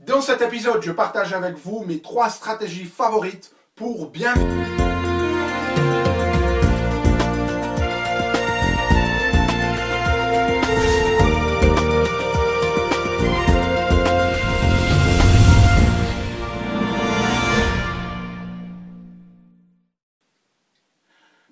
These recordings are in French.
Dans cet épisode, je partage avec vous mes 3 stratégies favorites pour bien vivre.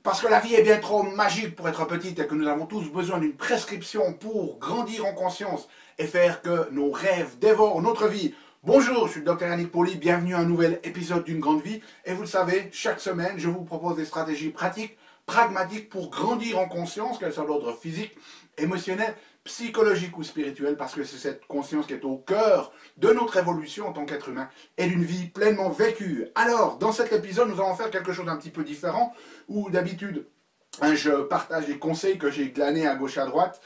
Parce que la vie est bien trop magique pour être petite et que nous avons tous besoin d'une prescription pour grandir en conscience et faire que nos rêves dévorent notre vie. Bonjour, je suis le Dr Yannick Pauly, bienvenue à un nouvel épisode d'une grande vie. Et vous le savez, chaque semaine, je vous propose des stratégies pratiques, pragmatiques pour grandir en conscience, qu'elles soient d'ordre physique, émotionnel, psychologique ou spirituel, parce que c'est cette conscience qui est au cœur de notre évolution en tant qu'être humain et d'une vie pleinement vécue. Alors, dans cet épisode, nous allons faire quelque chose d'un petit peu différent, où d'habitude, je partage des conseils que j'ai glanés à gauche à droite,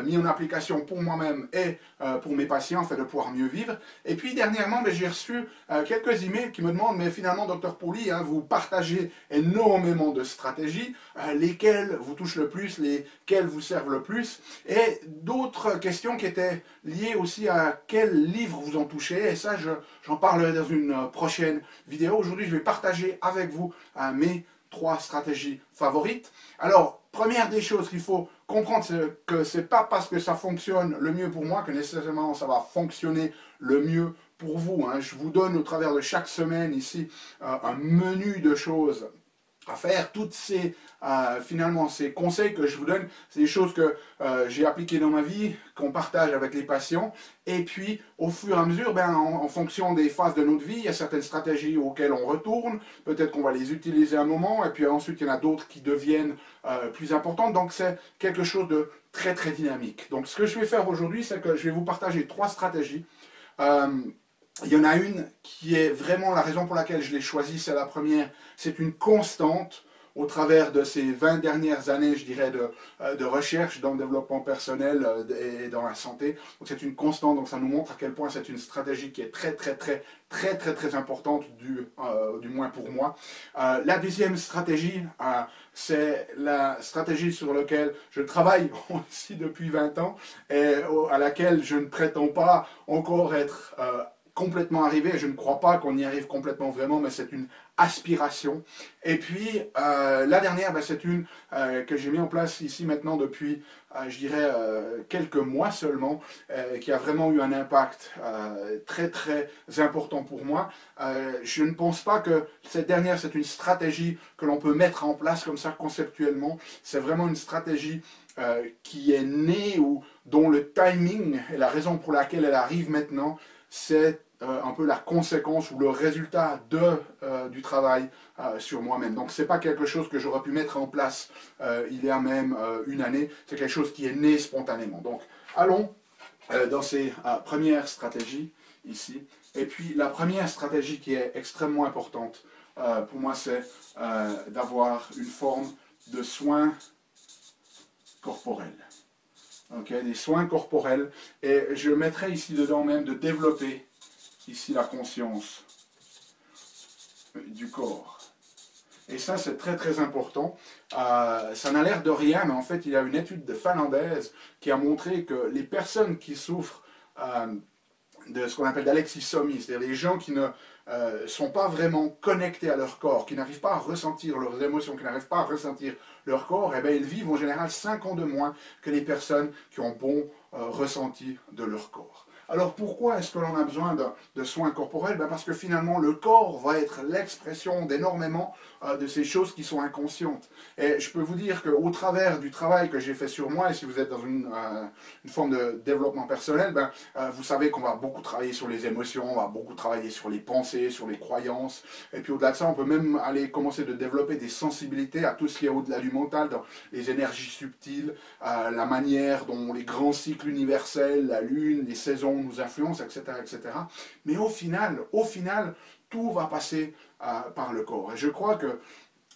mis en application pour moi-même et pour mes patients, afin de pouvoir mieux vivre. Et puis dernièrement, j'ai reçu quelques emails qui me demandent, mais finalement, Dr Pauly, vous partagez énormément de stratégies, lesquelles vous touchent le plus, lesquelles vous servent le plus, et d'autres questions qui étaient liées aussi à quel livre vous en touchez, et ça, j'en parlerai dans une prochaine vidéo. Aujourd'hui, je vais partager avec vous mes 3 stratégies favorites. Alors, première des choses qu'il faut comprendre, c'est que ce n'est pas parce que ça fonctionne le mieux pour moi que nécessairement ça va fonctionner le mieux pour vous. Je vous donne au travers de chaque semaine ici un menu de choses à faire. Toutes ces, finalement, ces conseils que je vous donne, c'est des choses que j'ai appliquées dans ma vie, qu'on partage avec les patients. Et puis, au fur et à mesure, en fonction des phases de notre vie, il y a certaines stratégies auxquelles on retourne. Peut-être qu'on va les utiliser un moment, et puis ensuite, il y en a d'autres qui deviennent plus importantes. Donc, c'est quelque chose de très, très dynamique. Donc, ce que je vais faire aujourd'hui, c'est que je vais vous partager 3 stratégies. Il y en a une qui est vraiment la raison pour laquelle je l'ai choisie, c'est la première. C'est une constante au travers de ces 20 dernières années, je dirais, de recherche dans le développement personnel et dans la santé. Donc c'est une constante, donc ça nous montre à quel point c'est une stratégie qui est très importante, du moins pour moi. La deuxième stratégie, c'est la stratégie sur laquelle je travaille aussi depuis 20 ans et à laquelle je ne prétends pas encore être complètement arrivé. Je ne crois pas qu'on y arrive complètement vraiment, mais c'est une aspiration. Et puis, la dernière, c'est une que j'ai mis en place ici maintenant depuis, je dirais, quelques mois seulement, qui a vraiment eu un impact très important pour moi. Je ne pense pas que cette dernière, c'est une stratégie que l'on peut mettre en place comme ça conceptuellement. C'est vraiment une stratégie qui est née ou dont le timing et la raison pour laquelle elle arrive maintenant, c'est un peu la conséquence ou le résultat du travail sur moi-même. Donc ce n'est pas quelque chose que j'aurais pu mettre en place il y a même une année, c'est quelque chose qui est né spontanément. Donc allons dans ces premières stratégies ici. Et puis la première stratégie qui est extrêmement importante pour moi, c'est d'avoir une forme de soin corporel. Okay, des soins corporels, et je mettrai ici dedans même de développer ici la conscience du corps. Et ça, c'est très important. Ça n'a l'air de rien, mais en fait, il y a une étude finlandaise qui a montré que les personnes qui souffrent de ce qu'on appelle d'alexithymie, c'est-à-dire les gens qui ne sont pas vraiment connectés à leur corps, qui n'arrivent pas à ressentir leurs émotions, qui n'arrivent pas à ressentir leur corps, eh bien, ils vivent en général 5 ans de moins que les personnes qui ont bon ressenti de leur corps. Alors pourquoi est-ce que l'on a besoin de soins corporels? Parce que finalement le corps va être l'expression d'énormément de ces choses qui sont inconscientes. Et je peux vous dire qu'au travers du travail que j'ai fait sur moi, et si vous êtes dans une forme de développement personnel, vous savez qu'on va beaucoup travailler sur les émotions, on va beaucoup travailler sur les pensées, sur les croyances, et puis au-delà de ça, on peut même aller commencer de développer des sensibilités à tout ce qui est au-delà du mental, dans les énergies subtiles, la manière dont les grands cycles universels, la lune, les saisons nous influencent, etc. Mais au final, tout va passer par le corps. Et je crois que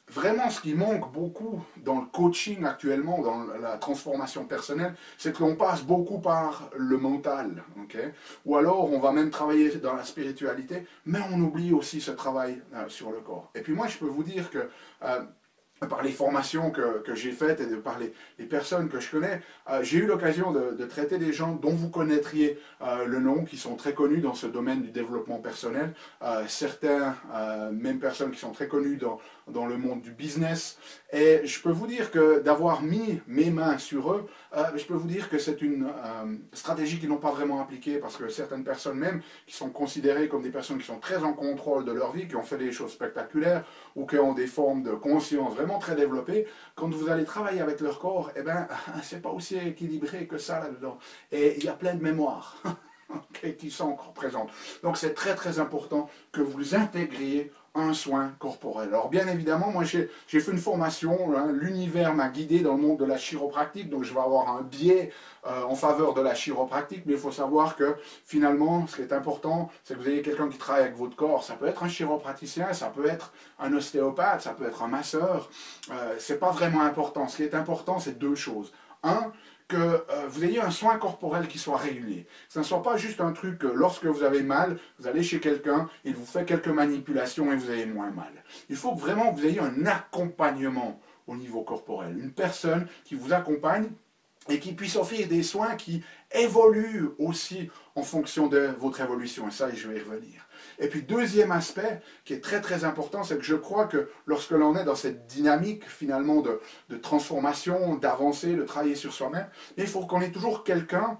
vraiment ce qui manque beaucoup dans le coaching actuellement, dans la transformation personnelle, c'est que l'on passe beaucoup par le mental. Okay? Ou alors on va même travailler dans la spiritualité, mais on oublie aussi ce travail sur le corps. Et puis moi je peux vous dire que par les formations que j'ai faites et par les personnes que je connais, j'ai eu l'occasion de traiter des gens dont vous connaîtriez le nom, qui sont très connus dans ce domaine du développement personnel, certains, même personnes qui sont très connues dans le monde du business. Et je peux vous dire que d'avoir mis mes mains sur eux, je peux vous dire que c'est une stratégie qu'ils n'ont pas vraiment appliquée, parce que certaines personnes même, qui sont considérées comme des personnes qui sont très en contrôle de leur vie, qui ont fait des choses spectaculaires, ou qui ont des formes de conscience vraiment très développées, quand vous allez travailler avec leur corps, eh ben, c'est pas aussi équilibré que ça là-dedans. Et il y a plein de mémoires qui sont encore présentes. Donc c'est très très important que vous intégriez un soin corporel. Alors bien évidemment, moi j'ai fait une formation, hein, l'univers m'a guidé dans le monde de la chiropractique, donc je vais avoir un biais en faveur de la chiropractique, mais il faut savoir que finalement, ce qui est important, c'est que vous ayez quelqu'un qui travaille avec votre corps. Ça peut être un chiropraticien, ça peut être un ostéopathe, ça peut être un masseur. C'est pas vraiment important. Ce qui est important, c'est deux choses. Un, que vous ayez un soin corporel qui soit régulier. Que ce ne soit pas juste un truc que lorsque vous avez mal, vous allez chez quelqu'un, il vous fait quelques manipulations et vous avez moins mal. Il faut que vraiment vous ayez un accompagnement au niveau corporel. Une personne qui vous accompagne et qui puisse offrir des soins qui évoluent aussi en fonction de votre évolution. Et ça, je vais y revenir. Et puis, deuxième aspect qui est très très important, c'est que je crois que lorsque l'on est dans cette dynamique finalement de transformation, d'avancer, de travailler sur soi-même, il faut qu'on ait toujours quelqu'un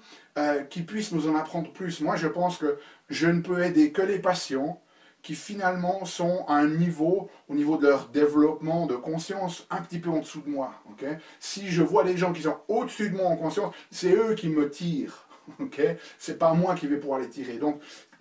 qui puisse nous en apprendre plus. Moi, je pense que je ne peux aider que les patients qui finalement sont à un niveau, au niveau de leur développement de conscience, un petit peu en dessous de moi. Okay? Si je vois les gens qui sont au-dessus de moi en conscience, c'est eux qui me tirent. Okay? C'est pas moi qui vais pouvoir les tirer. Donc,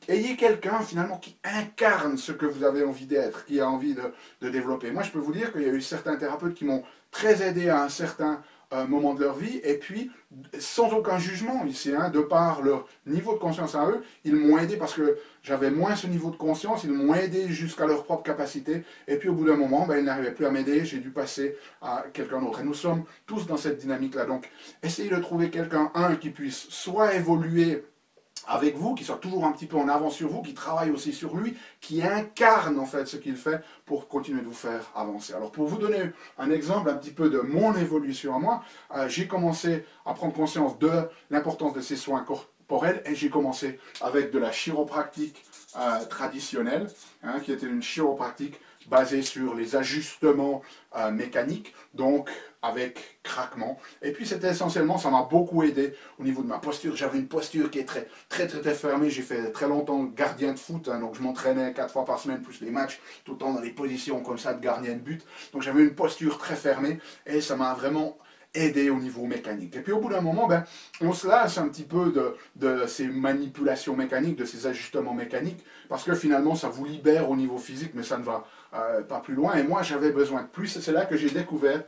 ayez quelqu'un finalement qui incarne ce que vous avez envie d'être, qui a envie de développer. Moi, je peux vous dire qu'il y a eu certains thérapeutes qui m'ont très aidé à un certain moment de leur vie, et puis sans aucun jugement ici, hein, de par leur niveau de conscience à eux, ils m'ont aidé parce que j'avais moins ce niveau de conscience, ils m'ont aidé jusqu'à leur propre capacité, et puis au bout d'un moment, ben, ils n'arrivaient plus à m'aider, j'ai dû passer à quelqu'un d'autre. Et nous sommes tous dans cette dynamique-là. Donc, essayez de trouver quelqu'un, un, qui puisse soit évoluer avec vous, qui soit toujours un petit peu en avance sur vous, qui travaille aussi sur lui, qui incarne en fait ce qu'il fait pour continuer de vous faire avancer. Alors pour vous donner un exemple un petit peu de mon évolution à moi, j'ai commencé à prendre conscience de l'importance de ces soins corporels et j'ai commencé avec de la chiropractique traditionnelle, hein, qui était une chiropractique basée sur les ajustements mécaniques, donc avec craquement. Et puis c'était essentiellement, ça m'a beaucoup aidé au niveau de ma posture. J'avais une posture qui est très fermée. J'ai fait très longtemps gardien de foot, hein, donc je m'entraînais 4 fois par semaine plus les matchs, tout le temps dans des positions comme ça de gardien de but. Donc j'avais une posture très fermée et ça m'a vraiment aider au niveau mécanique. Et puis au bout d'un moment, ben, on se lasse un petit peu de ces manipulations mécaniques, de ces ajustements mécaniques, parce que finalement ça vous libère au niveau physique, mais ça ne va pas plus loin. Et moi j'avais besoin de plus, et c'est là que j'ai découvert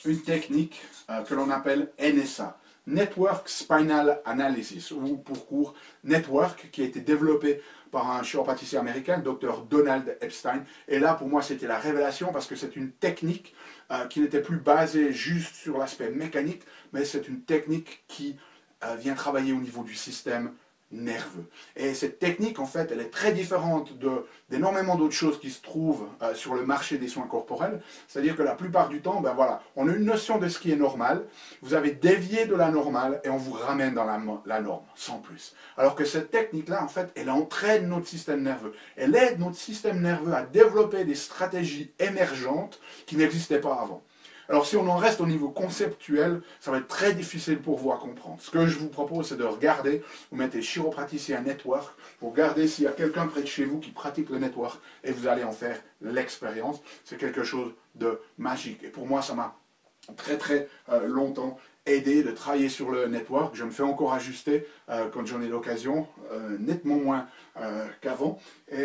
une technique que l'on appelle NSA. Network Spinal Analysis, ou pour court Network, qui a été développé par un chiropraticien américain, Dr. Donald Epstein. Et là, pour moi, c'était la révélation, parce que c'est une technique qui n'était plus basée juste sur l'aspect mécanique, mais c'est une technique qui vient travailler au niveau du système nerveux. Et cette technique, en fait, elle est très différente d'énormément d'autres choses qui se trouvent sur le marché des soins corporels. C'est-à-dire que la plupart du temps, ben voilà, on a une notion de ce qui est normal, vous avez dévié de la normale et on vous ramène dans la norme, sans plus. Alors que cette technique-là, en fait, elle entraîne notre système nerveux. Elle aide notre système nerveux à développer des stratégies émergentes qui n'existaient pas avant. Alors si on en reste au niveau conceptuel, ça va être très difficile pour vous à comprendre. Ce que je vous propose, c'est de regarder, vous mettez chiropraticien network, vous regardez s'il y a quelqu'un près de chez vous qui pratique le network, et vous allez en faire l'expérience. C'est quelque chose de magique. Et pour moi, ça m'a très longtemps aidé de travailler sur le network. Je me fais encore ajuster quand j'en ai l'occasion, nettement moins qu'avant,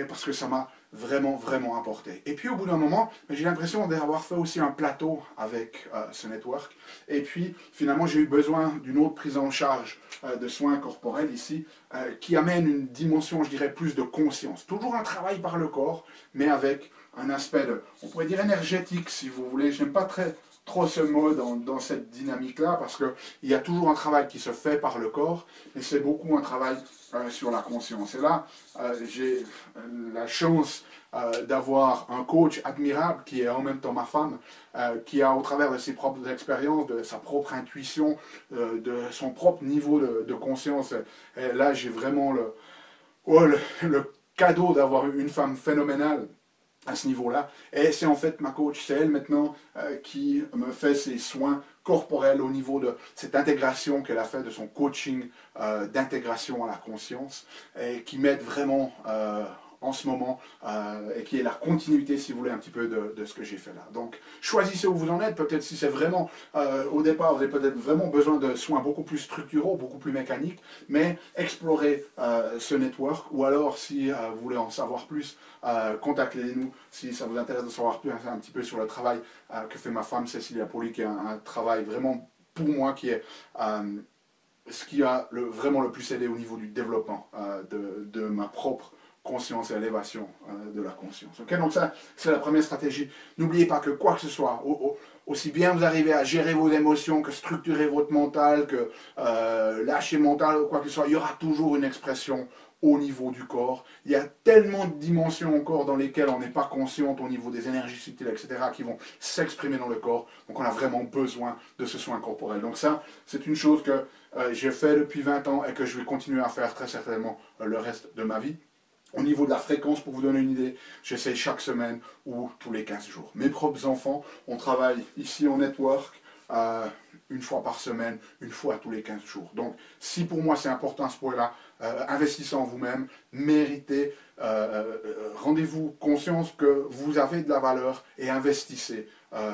parce que ça m'a vraiment apporté. Et puis au bout d'un moment, j'ai l'impression d'avoir fait aussi un plateau avec ce network. Et puis finalement, j'ai eu besoin d'une autre prise en charge de soins corporels ici, qui amène une dimension, je dirais, plus de conscience. Toujours un travail par le corps, mais avec un aspect on pourrait dire énergétique, si vous voulez. Je n'aime pas très trop ce mot dans cette dynamique-là, parce qu'il y a toujours un travail qui se fait par le corps, mais c'est beaucoup un travail sur la conscience. Et là, j'ai la chance d'avoir un coach admirable qui est en même temps ma femme, qui a au travers de ses propres expériences, de sa propre intuition, de son propre niveau de conscience, et là j'ai vraiment le cadeau d'avoir une femme phénoménale à ce niveau-là. Et c'est en fait ma coach, c'est elle maintenant qui me fait ses soins corporels au niveau de cette intégration qu'elle a fait de son coaching d'intégration à la conscience et qui m'aide vraiment en ce moment et qui est la continuité, si vous voulez, un petit peu de ce que j'ai fait là. Donc, choisissez où vous en êtes. Peut-être si c'est vraiment, au départ, vous avez peut-être vraiment besoin de soins beaucoup plus structuraux, beaucoup plus mécaniques, mais explorez ce network, ou alors, si vous voulez en savoir plus, contactez-nous si ça vous intéresse de savoir plus un petit peu sur le travail que fait ma femme Cécilia Poli, qui est un travail vraiment, pour moi, qui est ce qui a vraiment le plus aidé au niveau du développement de ma propre conscience et élévation de la conscience. Okay, donc ça, c'est la première stratégie. N'oubliez pas que quoi que ce soit, aussi bien vous arrivez à gérer vos émotions, que structurer votre mental, que lâcher le mental, quoi que ce soit, il y aura toujours une expression au niveau du corps. Il y a tellement de dimensions encore dans lesquelles on n'est pas conscient au niveau des énergies subtiles, etc., qui vont s'exprimer dans le corps. Donc on a vraiment besoin de ce soin corporel. Donc ça, c'est une chose que j'ai fait depuis 20 ans et que je vais continuer à faire très certainement le reste de ma vie. Au niveau de la fréquence, pour vous donner une idée, j'essaie chaque semaine ou tous les 15 jours. Mes propres enfants, on travaille ici en network une fois par semaine, une fois tous les 15 jours. Donc, si pour moi c'est important à ce point-là, investissez en vous-même, méritez, rendez-vous conscience que vous avez de la valeur et investissez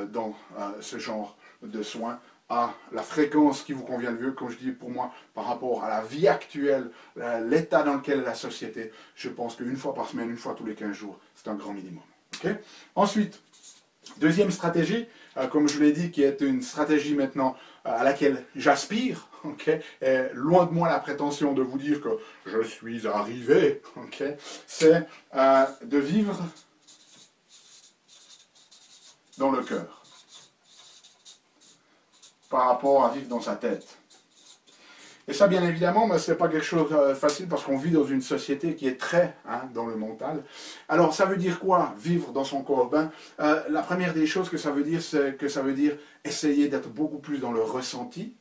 dans ce genre de soins à la fréquence qui vous convient le mieux, comme je dis pour moi, par rapport à la vie actuelle, l'état dans lequel est la société, je pense qu'une fois par semaine, une fois tous les 15 jours, c'est un grand minimum. Okay? Ensuite, deuxième stratégie, comme je l'ai dit, qui est une stratégie maintenant à laquelle j'aspire, okay? Et loin de moi la prétention de vous dire que je suis arrivé, okay? C'est de vivre dans le cœur, par rapport à vivre dans sa tête. Et ça, bien évidemment, ce n'est pas quelque chose de facile parce qu'on vit dans une société qui est très dans le mental. Alors, ça veut dire quoi, vivre dans son corps? La première des choses que ça veut dire, c'est que ça veut dire essayer d'être beaucoup plus dans le ressenti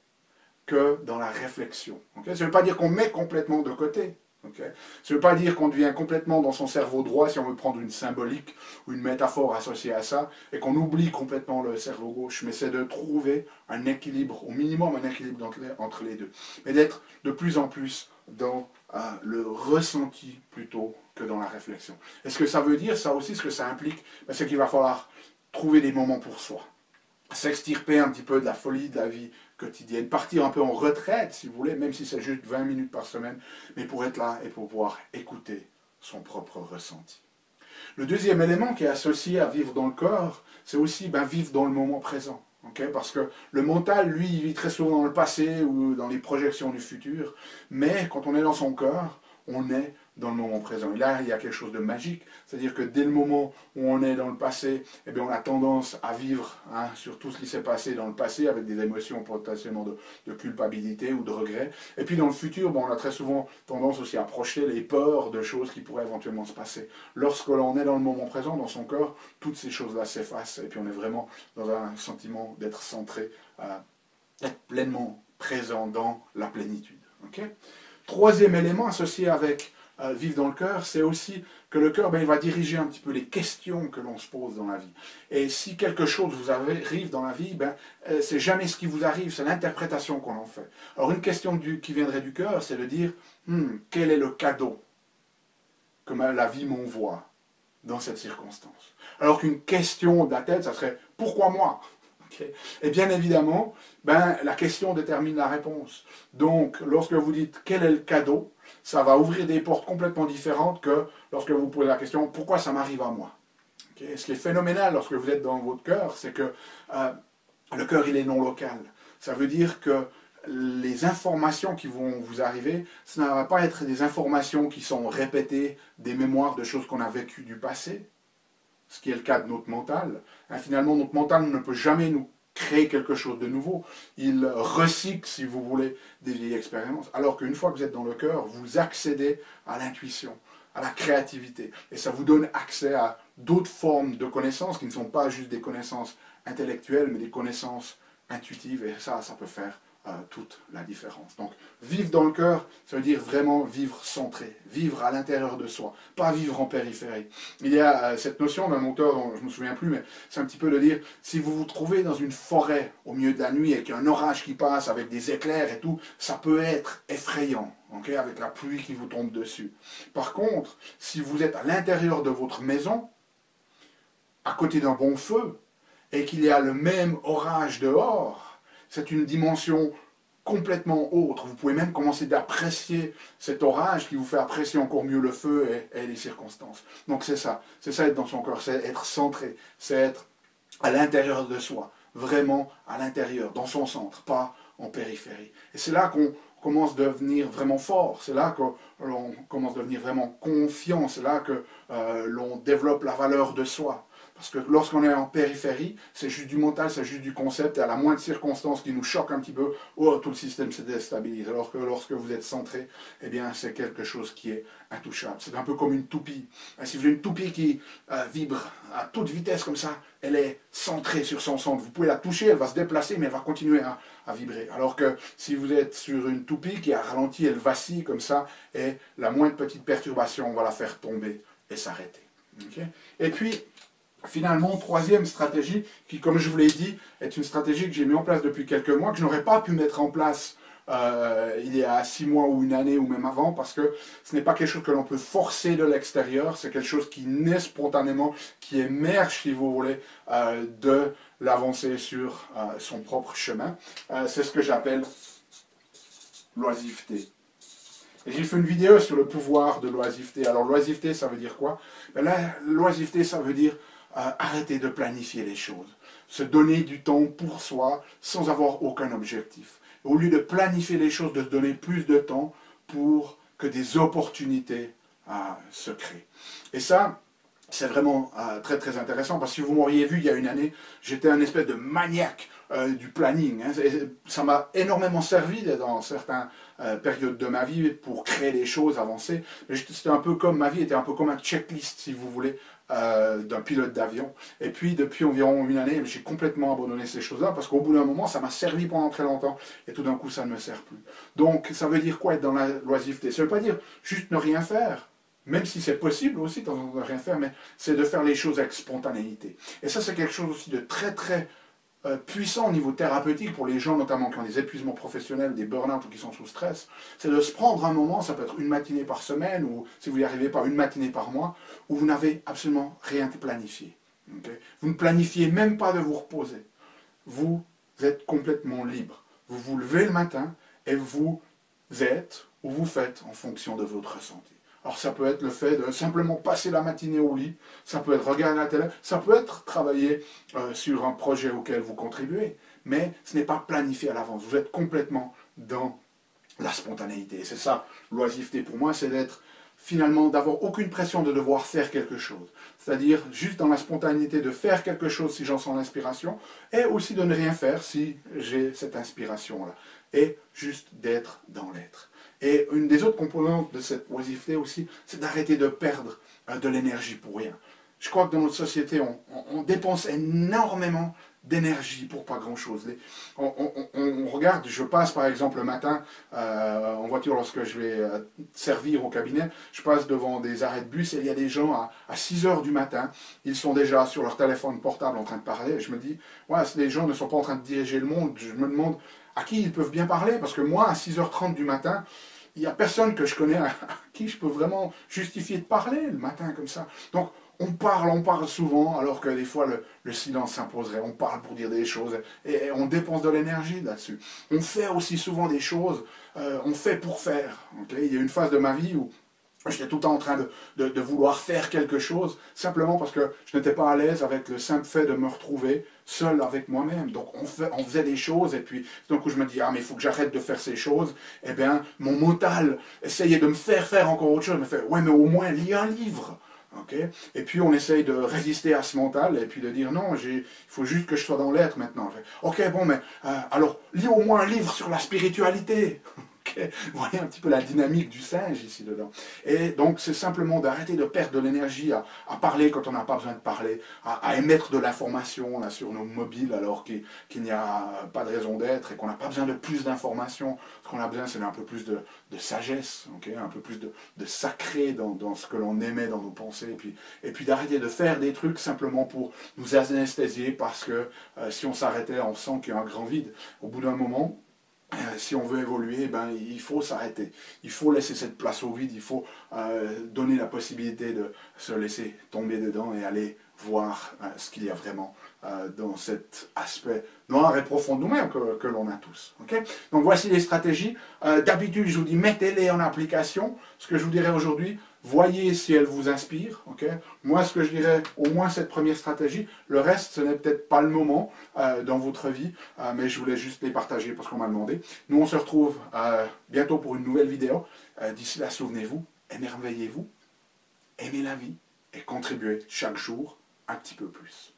que dans la réflexion. Okay? Ça ne veut pas dire qu'on met complètement de côté. Okay? Ça ne veut pas dire qu'on devient complètement dans son cerveau droit, si on veut prendre une symbolique ou une métaphore associée à ça, et qu'on oublie complètement le cerveau gauche, mais c'est de trouver un équilibre, au minimum un équilibre entre les deux. Mais d'être de plus en plus dans le ressenti plutôt que dans la réflexion. Et ce que ça veut dire, ça aussi, ce que ça implique, c'est qu'il va falloir trouver des moments pour soi. S'extirper un petit peu de la folie de la vie quotidienne, partir un peu en retraite, si vous voulez, même si c'est juste 20 minutes par semaine, mais pour être là et pour pouvoir écouter son propre ressenti. Le deuxième élément qui est associé à vivre dans le corps, c'est aussi vivre dans le moment présent. Okay? Parce que le mental, lui, il vit très souvent dans le passé ou dans les projections du futur, mais quand on est dans son cœur, on est dans le moment présent. Et là, il y a quelque chose de magique, c'est-à-dire que dès le moment où on est dans le passé, eh bien, on a tendance à vivre sur tout ce qui s'est passé dans le passé avec des émotions potentiellement de culpabilité ou de regret. Et puis dans le futur, on a très souvent tendance aussi à projeter les peurs de choses qui pourraient éventuellement se passer. Lorsque l'on est dans le moment présent, dans son cœur, toutes ces choses-là s'effacent et puis on est vraiment dans un sentiment d'être centré, d'être pleinement présent dans la plénitude. Okay? Troisième élément associé avec vivre dans le cœur, c'est aussi que le cœur, il va diriger un petit peu les questions que l'on se pose dans la vie. Et si quelque chose vous arrive dans la vie, c'est jamais ce qui vous arrive, c'est l'interprétation qu'on en fait. Alors une question qui viendrait du cœur, c'est de dire, quel est le cadeau que la vie m'envoie dans cette circonstance? Alors qu'une question de la tête, ça serait, pourquoi moi? Okay. Et bien évidemment, la question détermine la réponse. Donc, lorsque vous dites quel est le cadeau, ça va ouvrir des portes complètement différentes que lorsque vous posez la question pourquoi ça m'arrive à moi. Okay. Ce qui est phénoménal lorsque vous êtes dans votre cœur, c'est que le cœur, il est non local. Ça veut dire que les informations qui vont vous arriver, ça ne va pas être des informations qui sont répétées, des mémoires de choses qu'on a vécues du passé, ce qui est le cas de notre mental. Finalement, notre mental ne peut jamais nous crée quelque chose de nouveau, il recycle, si vous voulez, des vieilles expériences. Alors qu'une fois que vous êtes dans le cœur, vous accédez à l'intuition, à la créativité. Et ça vous donne accès à d'autres formes de connaissances qui ne sont pas juste des connaissances intellectuelles, mais des connaissances intuitives. Et ça peut faire toute la différence. Donc, vivre dans le cœur, ça veut dire vraiment vivre centré, vivre à l'intérieur de soi, pas vivre en périphérie. Il y a cette notion d'un auteur dont je ne me souviens plus, mais c'est un petit peu de dire, si vous vous trouvez dans une forêt au milieu de la nuit et qu'il y a un orage qui passe avec des éclairs et tout, ça peut être effrayant, okay, avec la pluie qui vous tombe dessus. Par contre, si vous êtes à l'intérieur de votre maison, à côté d'un bon feu, et qu'il y a le même orage dehors, c'est une dimension complètement autre. Vous pouvez même commencer d'apprécier cet orage qui vous fait apprécier encore mieux le feu et les circonstances. Donc c'est ça être dans son cœur, c'est être centré, c'est être à l'intérieur de soi, vraiment à l'intérieur, dans son centre, pas en périphérie. Et c'est là qu'on commence à devenir vraiment fort, c'est là qu'on commence à devenir vraiment confiant, c'est là que l'on développe la valeur de soi. Parce que lorsqu'on est en périphérie, c'est juste du mental, c'est juste du concept, et à la moindre circonstance qui nous choque un petit peu, oh, tout le système se déstabilise. Alors que lorsque vous êtes centré, eh bien, c'est quelque chose qui est intouchable. C'est un peu comme une toupie. Si vous avez une toupie qui vibre à toute vitesse comme ça, elle est centrée sur son centre. Vous pouvez la toucher, elle va se déplacer, mais elle va continuer à vibrer. Alors que si vous êtes sur une toupie qui a ralenti, elle vacille comme ça, et la moindre petite perturbation va la faire tomber et s'arrêter. Okay? Et puis, finalement, troisième stratégie, qui, comme je vous l'ai dit, est une stratégie que j'ai mis en place depuis quelques mois, que je n'aurais pas pu mettre en place il y a 6 mois ou une année ou même avant, parce que ce n'est pas quelque chose que l'on peut forcer de l'extérieur, c'est quelque chose qui naît spontanément, qui émerge, si vous voulez, de l'avancée sur son propre chemin. C'est ce que j'appelle l'oisiveté. Et j'ai fait une vidéo sur le pouvoir de l'oisiveté. Alors l'oisiveté, ça veut dire quoi? Ben là, l'oisiveté, ça veut dire arrêter de planifier les choses. Se donner du temps pour soi sans avoir aucun objectif. Au lieu de planifier les choses, de se donner plus de temps pour que des opportunités se créent. Et ça, c'est vraiment très très intéressant, parce que si vous m'auriez vu il y a une année, j'étais un espèce de maniaque du planning. Hein. Ça m'a énormément servi dans certaines périodes de ma vie pour créer des choses, avancer. Mais c'était un peu comme, ma vie était un peu comme un checklist, si vous voulez, d'un pilote d'avion. Et puis depuis environ une année, j'ai complètement abandonné ces choses-là, parce qu'au bout d'un moment, ça m'a servi pendant très longtemps, et tout d'un coup, ça ne me sert plus. Donc, ça veut dire quoi être dans la loisiveté? Ça ne veut pas dire juste ne rien faire, même si c'est possible aussi de ne rien faire, mais c'est de faire les choses avec spontanéité. Et ça, c'est quelque chose aussi de très très puissant au niveau thérapeutique pour les gens notamment qui ont des épuisements professionnels, des burn-out ou qui sont sous stress. C'est de se prendre un moment, ça peut être une matinée par semaine, ou si vous n'y arrivez pas, une matinée par mois, où vous n'avez absolument rien planifié. Okay? Vous ne planifiez même pas de vous reposer. Vous êtes complètement libre. Vous vous levez le matin et vous êtes ou vous faites en fonction de votre ressenti. Alors ça peut être le fait de simplement passer la matinée au lit, ça peut être regarder la télé, ça peut être travailler sur un projet auquel vous contribuez, mais ce n'est pas planifié à l'avance, vous êtes complètement dans la spontanéité. C'est ça, l'oisiveté pour moi, c'est d'être finalement, d'avoir aucune pression de devoir faire quelque chose. C'est-à-dire juste dans la spontanéité de faire quelque chose si j'en sens l'inspiration, et aussi de ne rien faire si j'ai cette inspiration-là. Et juste d'être dans l'être. Et une des autres composantes de cette oisiveté aussi, c'est d'arrêter de perdre de l'énergie pour rien. Je crois que dans notre société, on dépense énormément d'énergie pour pas grand-chose. On regarde, je passe par exemple le matin en voiture lorsque je vais servir au cabinet, je passe devant des arrêts de bus et il y a des gens à 6 heures du matin, ils sont déjà sur leur téléphone portable en train de parler, et je me dis, ouais, les gens ne sont pas en train de diriger le monde, je me demande à qui ils peuvent bien parler, parce que moi, à 6h30 du matin, il n'y a personne que je connais à qui je peux vraiment justifier de parler le matin comme ça. Donc, on parle souvent, alors que des fois le silence s'imposerait. On parle pour dire des choses et on dépense de l'énergie là-dessus. On fait aussi souvent des choses, on fait pour faire. Okay? Il y a une phase de ma vie où j'étais tout le temps en train de vouloir faire quelque chose, simplement parce que je n'étais pas à l'aise avec le simple fait de me retrouver seul avec moi-même. Donc on faisait des choses, et puis d'un coup je me dis, ah mais il faut que j'arrête de faire ces choses. Eh bien, mon mental essayait de me faire faire encore autre chose. Il me fait, ouais mais au moins lis un livre. Okay. Et puis on essaye de résister à ce mental et puis de dire non, il faut juste que je sois dans l'être maintenant. Ok, bon, mais alors lis au moins un livre sur la spiritualité. Okay. Vous voyez un petit peu la dynamique du singe ici dedans. Et donc c'est simplement d'arrêter de perdre de l'énergie à parler quand on n'a pas besoin de parler, à émettre de l'information là, sur nos mobiles alors qu'il n'y a pas de raison d'être et qu'on n'a pas besoin de plus d'informations. Ce qu'on a besoin, c'est un peu plus de sagesse, okay, un peu plus de sacré dans ce que l'on émet dans nos pensées, et puis d'arrêter de faire des trucs simplement pour nous anesthésier parce que si on s'arrêtait, on sent qu'il y a un grand vide. Au bout d'un moment, si on veut évoluer, ben, il faut s'arrêter. Il faut laisser cette place au vide, il faut donner la possibilité de se laisser tomber dedans et aller voir ce qu'il y a vraiment dans cet aspect noir et profond de nous-mêmes que l'on a tous. Okay. Donc voici les stratégies. D'habitude, je vous dis, mettez-les en application. Ce que je vous dirais aujourd'hui, voyez si elles vous inspirent. Okay. Moi, ce que je dirais, au moins cette première stratégie, le reste, ce n'est peut-être pas le moment dans votre vie, mais je voulais juste les partager parce qu'on m'a demandé. Nous, on se retrouve bientôt pour une nouvelle vidéo. D'ici là, souvenez-vous, émerveillez-vous, aimez la vie et contribuez chaque jour un petit peu plus.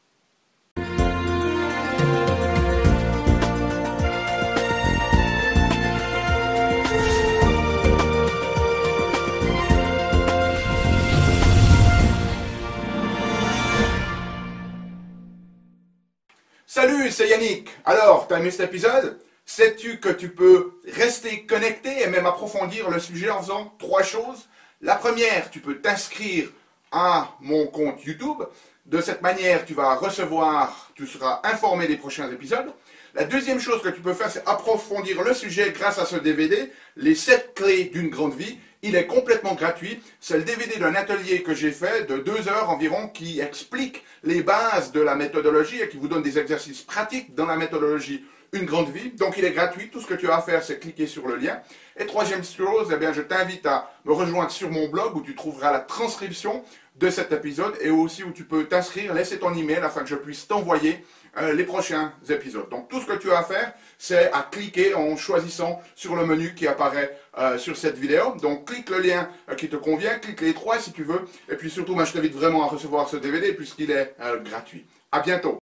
Salut, c'est Yannick. Alors, t'as aimé cet épisode? Sais-tu que tu peux rester connecté et même approfondir le sujet en faisant 3 choses? La première, tu peux t'inscrire à mon compte YouTube. De cette manière, tu seras informé des prochains épisodes. La deuxième chose que tu peux faire, c'est approfondir le sujet grâce à ce DVD, les 7 clés d'une grande vie. Il est complètement gratuit. C'est le DVD d'un atelier que j'ai fait de 2 heures environ qui explique les bases de la méthodologie et qui vous donne des exercices pratiques dans la méthodologie Une grande vie. Donc il est gratuit. Tout ce que tu as à faire, c'est cliquer sur le lien. Et troisième chose, eh bien, je t'invite à me rejoindre sur mon blog où tu trouveras la transcription de cet épisode et aussi où tu peux t'inscrire, laisser ton email afin que je puisse t'envoyer les prochains épisodes. Donc tout ce que tu as à faire, c'est à cliquer en choisissant sur le menu qui apparaît sur cette vidéo. Donc clique le lien qui te convient, clique les 3 si tu veux. Et puis surtout, moi, je t'invite vraiment à recevoir ce DVD puisqu'il est gratuit. À bientôt.